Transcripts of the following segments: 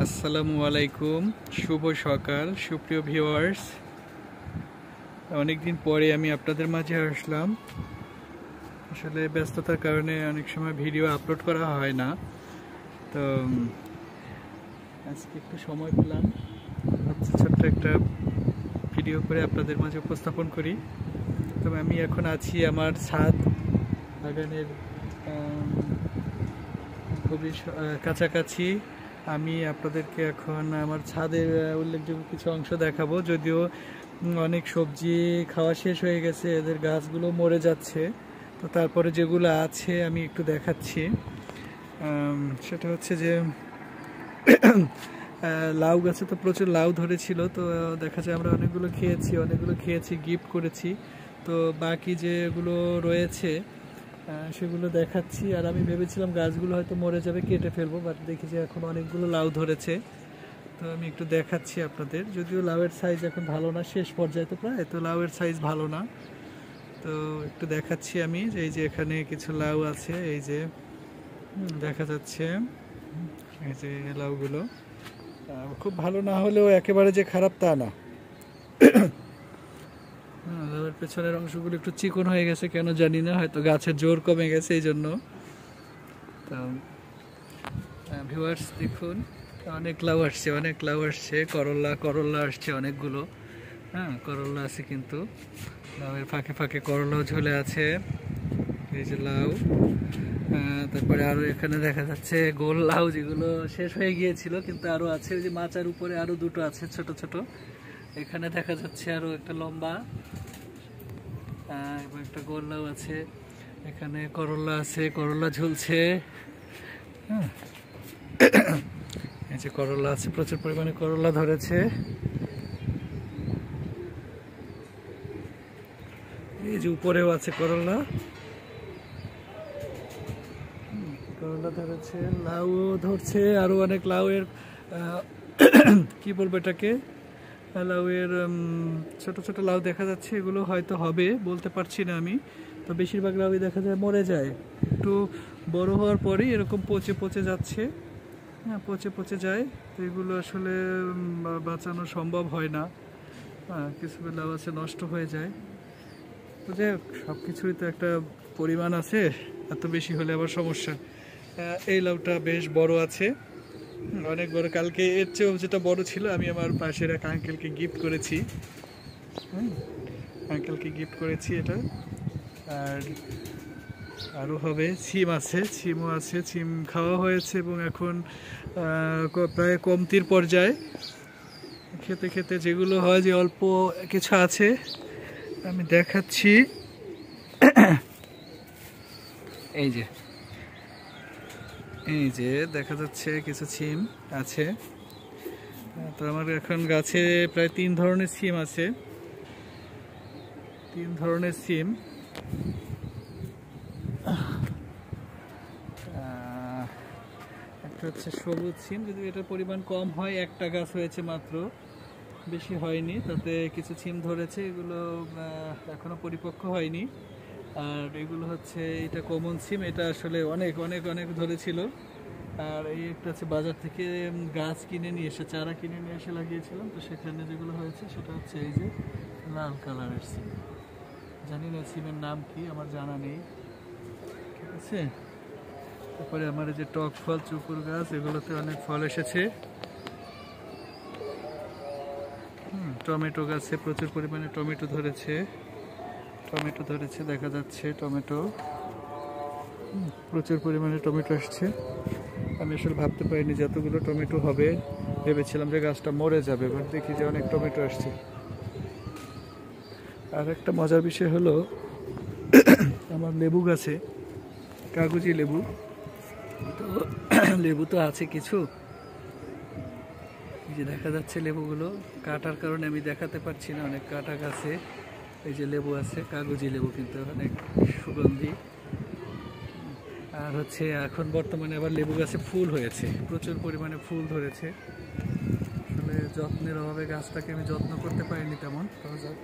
আসসালামু আলাইকুম, শুভ সকাল সুপ্রিয় ভিউয়ার্স। অনেকদিন পরে আমি আপনাদের মাঝে আসলাম। আসলে ব্যস্ততার কারণে অনেক সময় ভিডিও আপলোড করা হয় না, তো আজকে একটু সময় পেলাম, ভাবছি ছোট্ট একটা ভিডিও করে আপনাদের মাঝে উপস্থাপন করি। তবে আমি এখন আছি আমার ছাদ বাগানের খুবই কাছাকাছি। আমি আপনাদেরকে এখন আমার ছাদের উল্লেখযোগ্য কিছু অংশ দেখাবো। যদিও অনেক সবজি খাওয়া শেষ হয়ে গেছে, এদের গাছগুলো মরে যাচ্ছে, তো তারপরে যেগুলো আছে আমি একটু দেখাচ্ছি। সেটা হচ্ছে যে লাউ গাছে তো প্রচুর লাউ ধরেছিল, তো দেখা যায় আমরা অনেকগুলো খেয়েছি, গিফট করেছি। তো বাকি যেগুলো রয়েছে সেগুলো দেখাচ্ছি। আর আমি ভেবেছিলাম গাছগুলো হয়তো মরে যাবে, কেটে ফেলবো, বাট দেখি যে এখন অনেকগুলো লাউ ধরেছে, তো আমি একটু দেখাচ্ছি আপনাদের। যদিও লাউয়ের সাইজ এখন ভালো না, শেষ পর্যায়ে তো প্রায়, তো লাউয়ের সাইজ ভালো না, তো একটু দেখাচ্ছি আমি যে এই যে এখানে কিছু লাউ আছে, এই যে দেখা যাচ্ছে, এই যে লাউগুলো খুব ভালো না হলেও একেবারে যে খারাপ তা না। লাউয়ের পেছনের অংশগুলো একটু চিকন হয়ে গেছে, কেন জানি না, হয়তো গাছের জোর কমে গেছে এই জন্য। তো ভিউয়ার্স দেখুন, অনেক লাউ আসছে, করল্লা আসছে অনেকগুলো। করল্লা আছে, কিন্তু লাউয়ের ফাঁকে ফাঁকে করল্লাও ঝুলে আছে। এই যে লাউ, তারপরে আরো এখানে দেখা যাচ্ছে গোল লাউ, যেগুলো শেষ হয়ে গিয়েছিল, কিন্তু আরো আছে। ওই যে মাচার উপরে আরো দুটো আছে ছোট ছোট। এখানে দেখা যাচ্ছে আরো একটা লম্বা এবং একটা গোল লাউ আছে। এখানে করল্লা আছে, করল্লা ঝুলছে। এই যে করল্লা আছে, প্রচুর পরিমাণে করল্লা ধরেছে। এই যে উপরেও আছে করল্লা ধরেছে, লাউ ধরছে, আরো অনেক লাউয়ের কি বলবো এটাকে, লাউয়ের ছোট ছোট লাউ দেখা যাচ্ছে। এগুলো হয়তো হবে, বলতে পারছি না আমি। তো বেশিরভাগ লাউই দেখা যায় মরে যায়, একটু বড় হওয়ার পরেই এরকম পচে পচে যাচ্ছে। পচে যায়, তো এগুলো আসলে বাঁচানো সম্ভব হয় না। কিছু লাউ আছে নষ্ট হয়ে যায়। তো যাই হোক, সব কিছুরই তো একটা পরিমাণ আছে, এত বেশি হলে আবার সমস্যা। এই লাউটা বেশ বড় আছে, অনেক বড়। কালকে এর চেয়েও যেটা বড় ছিল আমি আমার পাশের এক আঙ্কেলকে গিফট করেছি। এটা। আর আরও হবে, সিমও আছে, সিম খাওয়া হয়েছে এবং এখন প্রায় কমতির পর্যায়ে। খেতে খেতে যেগুলো হয়, যে অল্প কিছু আছে আমি দেখাচ্ছি। এই যে দেখা যাচ্ছে কিছু সিম আছে। তো আমার এখন গাছে প্রায় 3 ধরনের সিম আছে, 3 ধরনের সিম। একটা হচ্ছে সবুজ সিম, যদি এটার পরিমাণ কম হয়, একটা গাছ হয়েছে মাত্র, বেশি হয়নি, তাতে কিছু সিম ধরেছে, এগুলো এখনো পরিপক্ক হয়নি। আর এগুলো হচ্ছে, এটা কমন সিম, এটা আসলে অনেক অনেক অনেক ধরেছিল। আর এই একটা হচ্ছে বাজার থেকে গাছ কিনে নিয়ে এসে, চারা কিনে নিয়ে এসে লাগিয়েছিলাম, তো সেখানে যেগুলো হয়েছে সেটা হচ্ছে এই যে লাল কালারের সিম। জানি না সিমের নাম কি, আমার জানা নেই, ঠিক আছে। তারপরে আমার এই যে টক ফল চুকুর গাছ, এগুলোতে অনেক ফল এসেছে। টমেটো গাছে প্রচুর পরিমাণে টমেটো ধরেছে, দেখা যাচ্ছে টমেটো, প্রচুর পরিমাণে টমেটো আসছে। আমি আসলে ভাবতে পারিনি যে এতগুলো টমেটো হবে, ভেবেছিলাম যে গাছটা মরে যাবে, এবার দেখি যে অনেক টমেটো আসছে। আর একটা মজার বিষয় হলো, আমার লেবু গাছে, কাগজি লেবু, তো লেবু তো আছে কিছু, এই যে দেখা যাচ্ছে লেবুগুলো কাটার কারণে আমি দেখাতে পারছি না, অনেক কাটা গাছে। এই যে লেবু আছে, কাগজি লেবু, কিন্তু অনেক সুগন্ধি। আর হচ্ছে এখন বর্তমানে আবার লেবু গাছে ফুল হয়েছে, প্রচুর পরিমাণে ফুল ধরেছে। আসলে যত্নের অভাবে গাছটাকে আমি যত্ন করতে পারিনি তেমন,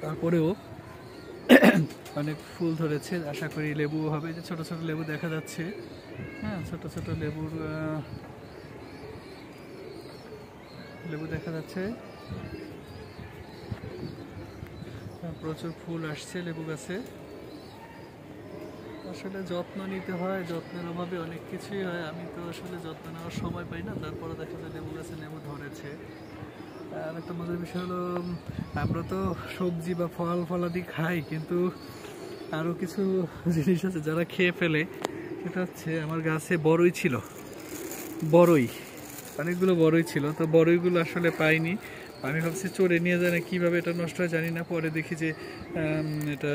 তারপরেও অনেক ফুল ধরেছে। আশা করি লেবু হবে, যে ছোট ছোট লেবু দেখা যাচ্ছে। ছোট ছোট লেবুর লেবু দেখা যাচ্ছে, প্রচুর ফুল আসছে লেবু গাছে। আসলে যত্ন নিতে হয়, যত্নের অভাবে অনেক কিছুই হয়। আমি তো আসলে যত্ন নেওয়ার সময় পাই না, তারপরে দেখা যায় লেবু গাছে লেবু ধরেছে। আর একটা মজার বিষয় হলো, আমরা তো সবজি বা ফল ফলাদি খাই, কিন্তু আরও কিছু জিনিস আছে যারা খেয়ে ফেলে। সেটা হচ্ছে, আমার গাছে বড়ই ছিল, বড়ই অনেকগুলো বড়ই ছিল, তো বড়ইগুলো আসলে পাইনি। আমি ভাবছি চড়ে নিয়ে যায় না, কীভাবে এটা নষ্ট হয় জানি না। পরে দেখি যে এটা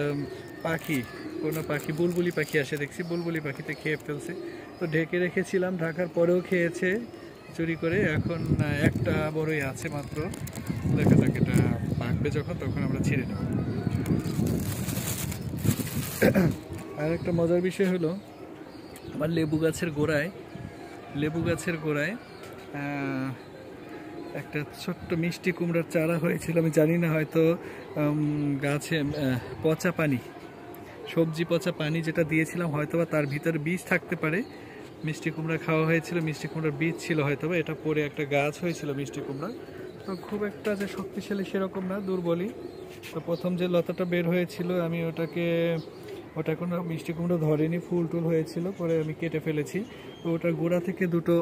পাখি, কোনো পাখি, বুলবুলি পাখি আসে দেখছি, বুলবুলি পাখিতে খেয়ে ফেলছে। তো ঢেকে রেখেছিলাম, ঢাকার পরেও খেয়েছে চুরি করে। এখন একটা বড়ই আছে মাত্র, দেখা যাক এটা পাকবে যখন, তখন আমরা ছিঁড়ে নেব। আর একটা মজার বিষয় হলো, আমার লেবু গাছের গোড়ায় একটা ছোট্ট মিষ্টি কুমড়ার চারা হয়েছিল। আমি জানি না, হয়তো গাছে পচা পানি, সবজি পচা পানি যেটা দিয়েছিলাম, হয়তোবা তার ভিতরে বীজ থাকতে পারে। মিষ্টি কুমড়া খাওয়া হয়েছিল, মিষ্টি কুমড়ার বীজ ছিল হয়তোবা, এটা পরে একটা গাছ হয়েছিল মিষ্টি কুমড়া। তো খুব একটা যে শক্তিশালী সেরকম না, দুর্বলই। তো প্রথম যে লতাটা বের হয়েছিল, আমি ওটা কোনো মিষ্টি কুমড়ো ধরেনি, ফুল টুল হয়েছিল, পরে আমি কেটে ফেলেছি। তো ওটার গোড়া থেকে দুটো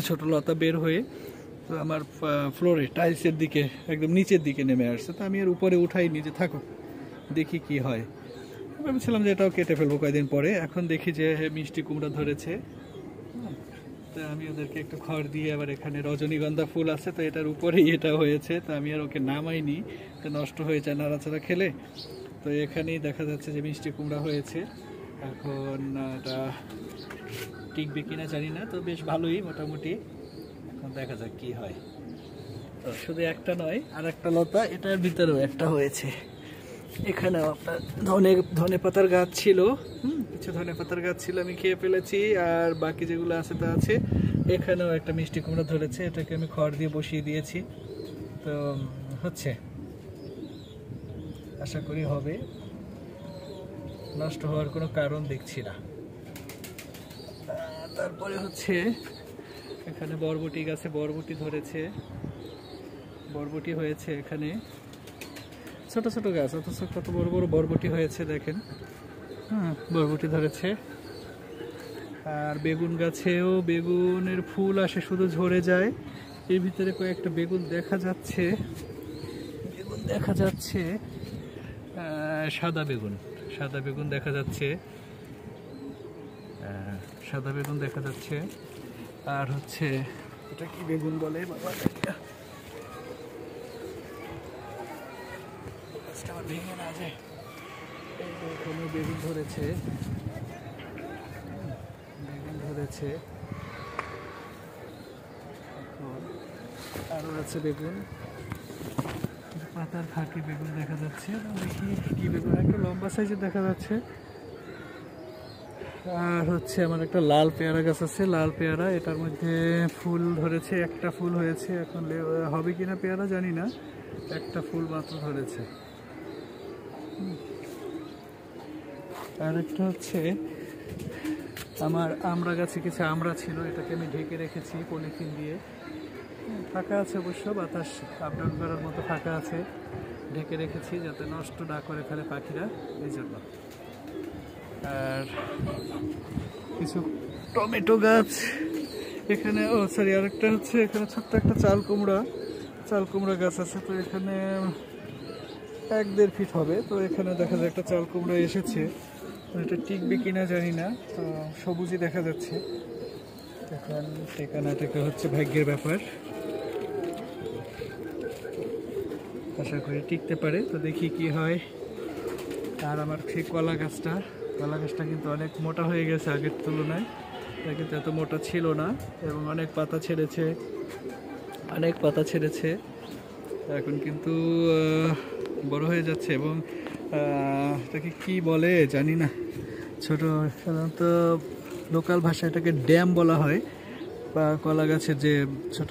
ছোট লতা বের হয়ে তো আমার ফ্লোরে টাইলসের দিকে, একদম নিচের দিকে নেমে আসছে। তো আমি আর উপরে উঠাইনি, যে থাকুক দেখি কি হয়। ভেবেছিলাম যে এটাও কেটে ফেলবো কয়েকদিন পরে। এখন দেখি যে মিষ্টি কুমড়া ধরেছে। তো আমি ওদেরকে একটু খড় দিয়ে, আবার এখানে রজনীগন্ধা ফুল আছে, তো এটার উপরেই এটা হয়েছে। তো আমি আর ওকে নামাইনি, তো নষ্ট হয়ে যায় নাড়াচাড়া খেলে। তো এখানেই দেখা যাচ্ছে যে মিষ্টি কুমড়া হয়েছে। এখন এটা টিকবে কিনা জানি না, তো বেশ ভালোই মোটামুটি। এখন দেখা যাক কি হয়। তো শুধু একটা নয়, আর একটা লতা এটার ভিতরেও একটা হয়েছে। এখানেও আপনার ধনে পাতার গাছ ছিল, কিছু ধনে পাতার গাছ ছিল, আমি খেয়ে ফেলেছি। আর বাকি যেগুলো আছে তা আছে। এখানেও একটা মিষ্টি কুমড়া ধরেছে, এটাকে আমি খড় দিয়ে বসিয়ে দিয়েছি। তো হচ্ছে, আশা করি হবে, নষ্ট হওয়ার কোনো কারণ দেখছি না। তারপরে হচ্ছে, এখানে বরবটি গাছে বরবটি ধরেছে, বরবটি হয়েছে এখানে। ছোট ছোট গাছ, অথচ কত বড় বড় বরবটি হয়েছে দেখেন। বরবটি ধরেছে। আর বেগুন গাছেও বেগুনের ফুল আসে, শুধু ঝরে যায়। এর ভিতরে কয়েকটা বেগুন দেখা যাচ্ছে, সাদা বেগুন দেখা যাচ্ছে, আর হচ্ছে এটা কি বেগুন বলে বাবা, ভেঙে না যায়। বেগুন ধরেছে, আরো আছে বেগুন, পাতার ফাঁকে বেগুন দেখা যাচ্ছে। দেখি কি বেগুন, একটা লম্বা সাইজের দেখা যাচ্ছে। আর হচ্ছে আমার একটা লাল পেয়ারা গাছ আছে, লাল পেয়ারা, এটার মধ্যে ফুল ধরেছে, একটা ফুল হয়েছে। এখন হবে কিনা পেয়ারা জানি না, একটা ফুল মাত্র ধরেছে। আর একটা হচ্ছে, আমার আমড়া গাছে কিছু আমড়া ছিল, এটাকে আমি ঢেকে রেখেছি পলিথিন দিয়ে। ফাঁকা আছে অবশ্য, বাতাস আপ ডাউন করার মতো ফাঁকা আছে, ঢেকে রেখেছি যাতে নষ্ট না করে ফেলে পাখিরা, এই জন্য। আর কিছু টমেটো গাছ এখানে, আরেকটা হচ্ছে, এখানে ছোট্ট একটা চাল কুমড়া গাছ আছে। তো এখানে 1-1.5 ফিট হবে। তো এখানে দেখা যায় একটা চাল কুমড়া এসেছে, এটা টিকবে কিনা জানি না। তো সবুজই দেখা যাচ্ছে, এখন টেকা না টেকা হচ্ছে ভাগ্যের ব্যাপার। আশা করি টিকতে পারে, তো দেখি কি হয়। আর আমার সেই কলা গাছটা কিন্তু অনেক মোটা হয়ে গেছে আগের তুলনায়, কিন্তু এত মোটা ছিল না, এবং অনেক পাতা ছেড়েছে, এখন কিন্তু বড় হয়ে যাচ্ছে। এবং এটাকে কি বলে জানি না, ছোট, সাধারণত লোকাল ভাষায় এটাকে ড্যাম বলা হয়। বা কলা গাছের যে ছোট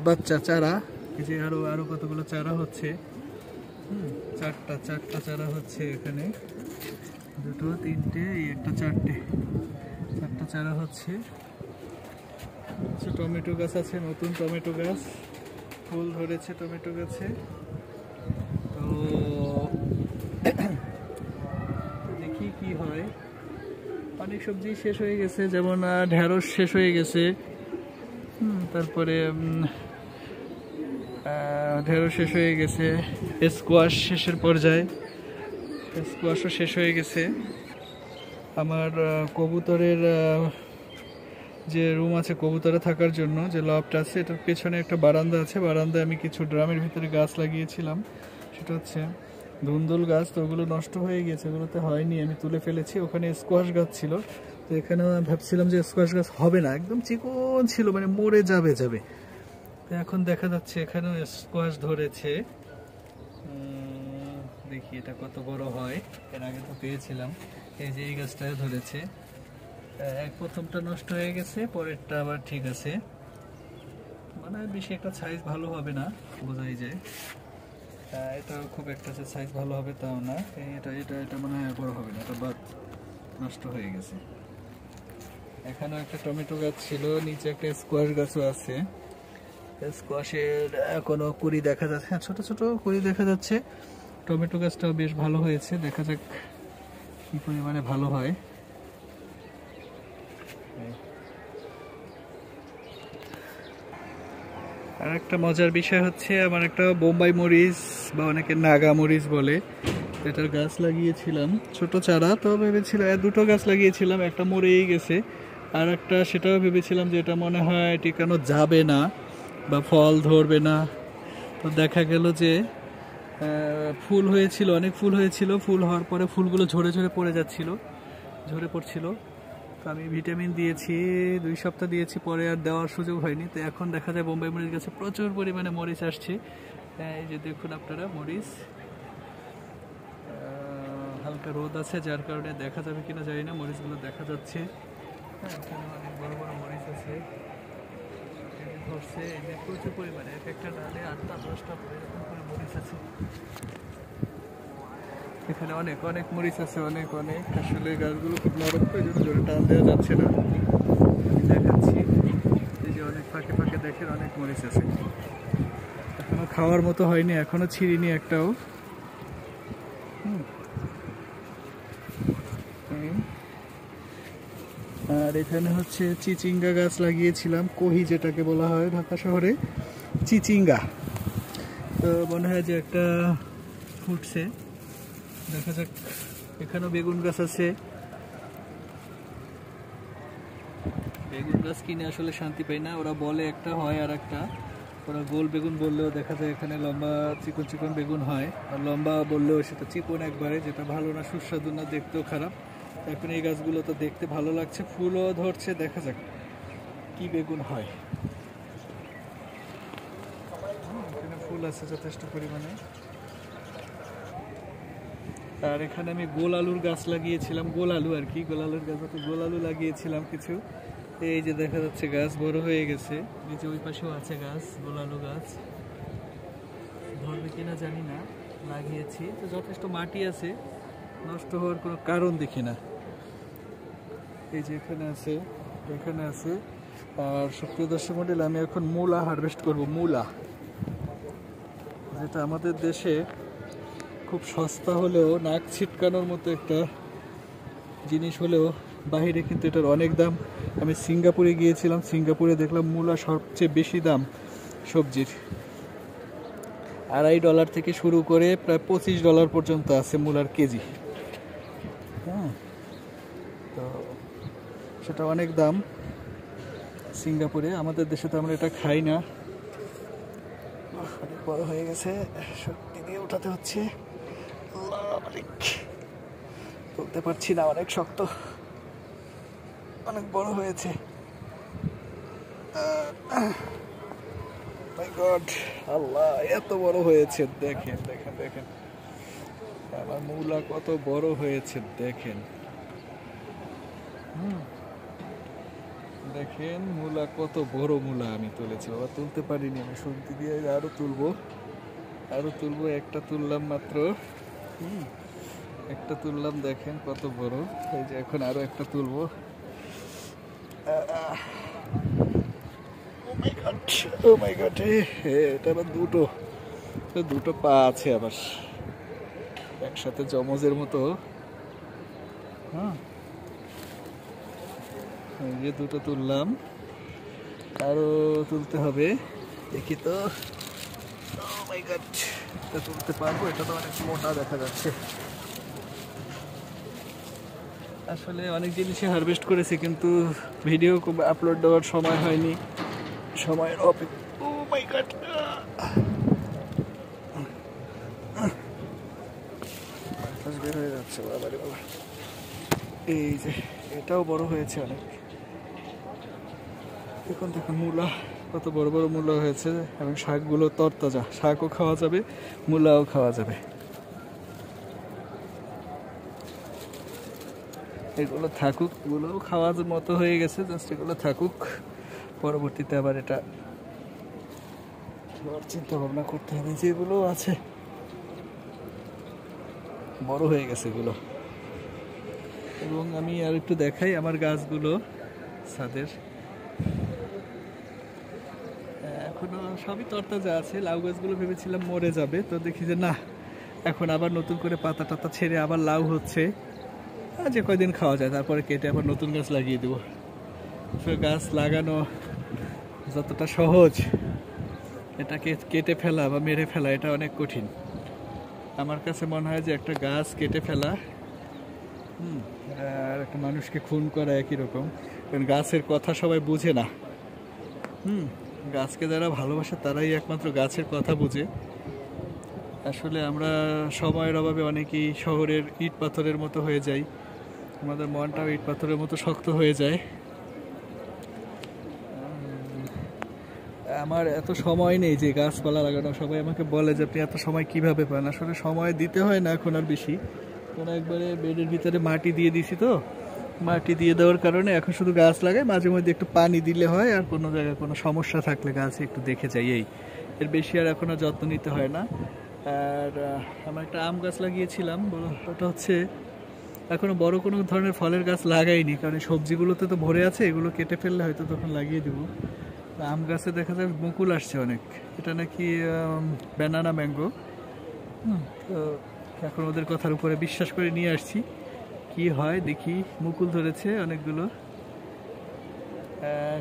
বাচ্চা চারা, এই যে আরো কতগুলো চারা হচ্ছে, চারটা চারা হচ্ছে এখানে, 2, 3, একটা 4টে চারা হচ্ছে। টমেটো গাছ আছে, নতুন টমেটো গাছ, ফুল ধরেছে টমেটো গাছে। তো দেখি কি হয়। অনেক সবজি শেষ হয়ে গেছে, যেমন ঢেঁড়স শেষ হয়ে গেছে, তারপরে ঢেঁড়স শেষ হয়ে গেছে, স্কোয়াশ শেষের পর্যায়ে, স্কোয়াশও শেষ হয়ে গেছে। আমার কবুতরের যে রুম আছে কবুতরে থাকার জন্য, যে লফট আছে, এটার পেছনে একটা বারান্দা আছে। বারান্দায় আমি কিছু ড্রামের ভিতরে গাছ লাগিয়েছিলাম, সেটা হচ্ছে ধুন্দুল গাছ। তো ওগুলো নষ্ট হয়ে গেছে, ওগুলোতে হয়নি, আমি তুলে ফেলেছি। ওখানে স্কোয়াশ গাছ ছিল, তো এখানেও ভাবছিলাম যে স্কোয়াশ গাছ হবে না, একদম চিকন ছিল, মানে মরে যাবে। তো এখন দেখা যাচ্ছে এখানেও স্কোয়াশ ধরেছে। দেখি এটা কত বড় হয়, এর আগে তো পেয়েছিলাম। এই যে এই গাছটাও ধরেছে, প্রথমটা নষ্ট হয়ে গেছে, পরেরটা আবার ঠিক আছে। মানে বেশি একটা সাইজ ভালো হবে না, বোঝাই যায়। এটা খুব একটা সাইজ ভালো হবে তাও না। এটা মনে হয় বড় হবে না, এটা বাদ নষ্ট হয়ে গেছে। এখানেও একটা টমেটো গাছ ছিল, নিচে একটা স্কোয়াশ গাছও আছে। স্কোয়াশের কোনো কুড়ি দেখা যাচ্ছে, হ্যাঁ ছোট ছোট কুড়ি দেখা যাচ্ছে। টমেটো গাছটাও বেশ ভালো হয়েছে, দেখা যাক কি পরিমাণে ভালো হয়। আর একটা মজার বিষয় হচ্ছে, আমার একটা বোম্বাই মরিচ বা অনেকে নাগা মরিচ বলে, এটার গাছ লাগিয়েছিলাম, ছোট চারা। তো ভেবেছিলাম দুটো গাছ লাগিয়েছিলাম, একটা মরেই গেছে, আর একটা সেটাও ভেবেছিলাম যে এটা মনে হয় টিকানো যাবে না বা ফল ধরবে না। তো দেখা গেল যে ফুল হয়েছিল, অনেক ফুল হয়েছিল। ফুল হওয়ার পরে ফুলগুলো ঝরে ঝরে পড়ছিল। তো আমি ভিটামিন দিয়েছি, 2 সপ্তাহ দিয়েছি, পরে আর দেওয়ার সুযোগ হয়নি। তো এখন দেখা যায় বোম্বাই মরিচ গাছে প্রচুর পরিমাণে মরিচ আসছে। এই যে দেখুন আপনারা মরিচ, হালকা রোদ আছে যার কারণে দেখা যাবে কিনা জানি না, মরিচগুলো দেখা যাচ্ছে। এখানে অনেক বড় বড় মরিচ আছে, ধরছে এই যে প্রচুর পরিমাণে, এক একটা ডালে 8টা 10টা এরকম করে মরিচ আছে। এখানে অনেক অনেক মরিচ আছে, অনেক। আসলে গাছগুলো খুব নরম, ওই জন্য জোরে টান দেওয়া যাচ্ছে না। আমি দেখাচ্ছি, এই যে অনেক ফাঁকে ফাঁকে দেখেন অনেক মরিচ আছে। এখনো খাওয়ার মতো হয়নি, এখনো ছিঁড়িনি একটাও। আর এখানে হচ্ছে চিচিঙ্গা গাছ লাগিয়েছিলাম, কহি যেটাকে বলা হয় ঢাকা শহরে, চিচিঙ্গা। তো মনে হয় যে একটা ফুটছে, দেখা যাক। এখানেও বেগুন গাছ আছে। বেগুন গাছ কিনে আসলে শান্তি পাই না, ওরা বলে একটা হয় আর একটা, ওরা গোল বেগুন বললেও দেখা যায় এখানে লম্বা চিকন চিকন বেগুন হয়, আর লম্বা বললেও সেটা চিকন একবারে, যেটা ভালো না, সুস্বাদু না, দেখতেও খারাপ। এখন এই গাছগুলো তো দেখতে ভালো লাগছে, ফুলও ধরছে, দেখা যাক কি বেগুন হয়। এখানে ফুল আছে যথেষ্ট পরিমাণে। আর এখানে আমি গোল আলুর গাছ লাগিয়েছিলাম, গোল আলু আর কি, গোল আলুর গাছ, গোল আলু লাগিয়েছিলাম কিছু। এই যে দেখা যাচ্ছে গাছ বড় হয়ে গেছে, নিচে ওই পাশেও আছে গাছ, গোল আলু গাছ। ধরবে কিনা জানি না, লাগিয়েছি তো, যথেষ্ট মাটি আছে, নষ্ট হওয়ার কোনো কারণ দেখি না। এই যে এখানে আছে, এখানে আছে। আর সুপ্রিয় দর্শক মণ্ডল, আমি এখন মূলা হারভেস্ট করব, মূলা, যেটা আমাদের দেশে খুব সস্তা হলেও নাক ছিটকানোর মতো একটা জিনিস হলেও বাইরে কিন্তু এটার অনেক দাম। আমি সিঙ্গাপুরে গিয়েছিলাম, সিঙ্গাপুরে দেখলাম মূলা সবচেয়ে বেশি দাম সবজির, $2.5 থেকে শুরু করে প্রায় $25 পর্যন্ত আছে মূলার কেজি। হ্যাঁ, তো সেটা অনেক দাম সিঙ্গাপুরে। আমাদের দেশে তো আমরা এটা খাই না। অনেক বড় হয়ে গেছে, শক্তি দিয়ে উঠাতে হচ্ছে, তুলতে পারছি না, অনেক শক্ত, অনেক বড় হয়েছে। মাই গড, আল্লাহ, এত বড় হয়েছে, দেখেন দেখেন দেখেন আমার মূলা কত বড় হয়েছে, দেখেন। দেখেন মূলা কত বড় মূলা আমি তুলেছি, বাবা তুলতে পারিনি, আমি শক্তি দিয়ে আরো তুলবো, একটা তুললাম মাত্র, একটা তুললাম, দেখেন কত বড়। এই যে এখন আরো একটা তুলবো। ও মাই গড, এটা আবার দুটো পা আছে আবার একসাথে যমজের মতো। হ্যাঁ, এই যে দুটো তুললাম, আরো তুলতে হবে, দেখি তো। ও মাই গড, এটা তুলতে পারবো? এটা তো অনেক মোটা দেখা যাচ্ছে। আসলে অনেক জিনিসই হারভেস্ট করেছি, কিন্তু ভিডিও আপলোড দেওয়ার সময় হয়নি, সময়ের অপেক্ষা। ও মাই গড, বের হয়ে যাচ্ছে বাবারে বাবা। এই যে এটাও বড় হয়েছে অনেক। দেখুন দেখুন মূলা, কত বড় বড় মূলা হয়েছে, এবং শাকগুলো তরতাজা, শাকও খাওয়া যাবে, মূলাও খাওয়া যাবে। এগুলো থাকুক, এগুলোও খাওয়ার মতো হয়ে গেছে, জাস্ট এগুলো থাকুক, পরবর্তীতে আবার এটা চিন্তা ভাবনা করতে হবে। যেগুলো আছে বড় হয়ে গেছে এগুলো। এবং আমি আর একটু দেখাই আমার গাছগুলো ছাদের, এখনো সবই তরতাজা আছে। লাউ গাছগুলো ভেবেছিলাম মরে যাবে, তো দেখি যে না, এখন আবার নতুন করে পাতা টাতা ছেড়ে আবার লাউ হচ্ছে। যে কয়দিন খাওয়া যায়, তারপরে কেটে আবার নতুন গাছ লাগিয়ে দেবো। গাছ লাগানো যতটা সহজ, এটাকে কেটে ফেলা বা মেরে ফেলা এটা অনেক কঠিন। আমার কাছে মনে হয় যে একটা গাছ কেটে ফেলা আর একটা মানুষকে খুন করা একই রকম, কারণ গাছের কথা সবাই বুঝে না। গাছকে যারা ভালোবাসে তারাই একমাত্র গাছের কথা বুঝে। আসলে আমরা সময়ের অভাবে অনেকেই শহরের ইট পাথরের মতো হয়ে যাই, আমাদের মনটাও ইট পাথরের মতো শক্ত হয়ে যায়। আমার এত সময় নেই যে গাছপালা লাগানো। সবাই আমাকে বলে যে আপনি এত সময় কিভাবে পান। আসলে সময় দিতে হয় না এখন আর বেশি, কারণ একবারে বেডের ভিতরে মাটি দিয়ে দিছি, তো মাটি দিয়ে দেওয়ার কারণে এখন শুধু গাছ লাগাই, মাঝে মধ্যে একটু পানি দিলে হয়, আর কোনো জায়গায় কোনো সমস্যা থাকলে গাছে একটু দেখে যাই, এই এর বেশি আর এখন আর যত্ন নিতে হয় না। আর আমার একটা আম গাছ লাগিয়েছিলাম, ওটা হচ্ছে এখনো বড় কোনো ধরনের ফলের গাছ লাগাইনি, কারণ সবজিগুলোতে তো ভরে আছে, এগুলো কেটে ফেললে হয়তো তখন লাগিয়ে দেবো। আম গাছে দেখা যায় মুকুল আসছে অনেক, এটা নাকি ব্যানানা ম্যাঙ্গো। তো এখন ওদের কথার উপরে বিশ্বাস করে নিয়ে আসছি, কি হয় দেখি। মুকুল ধরেছে অনেকগুলো।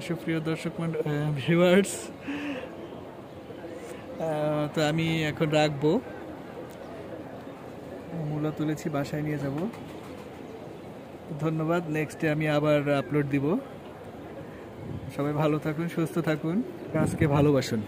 সুপ্রিয় দর্শক ভিউয়ার্স, তো আমি এখন রাখবো, মূলা তুলেছি, বাসায় নিয়ে যাব। ধন্যবাদ, নেক্সটে আমি আবার আপলোড দিব। সবাই ভালো থাকুন, সুস্থ থাকুন, গাছকে ভালোবাসুন।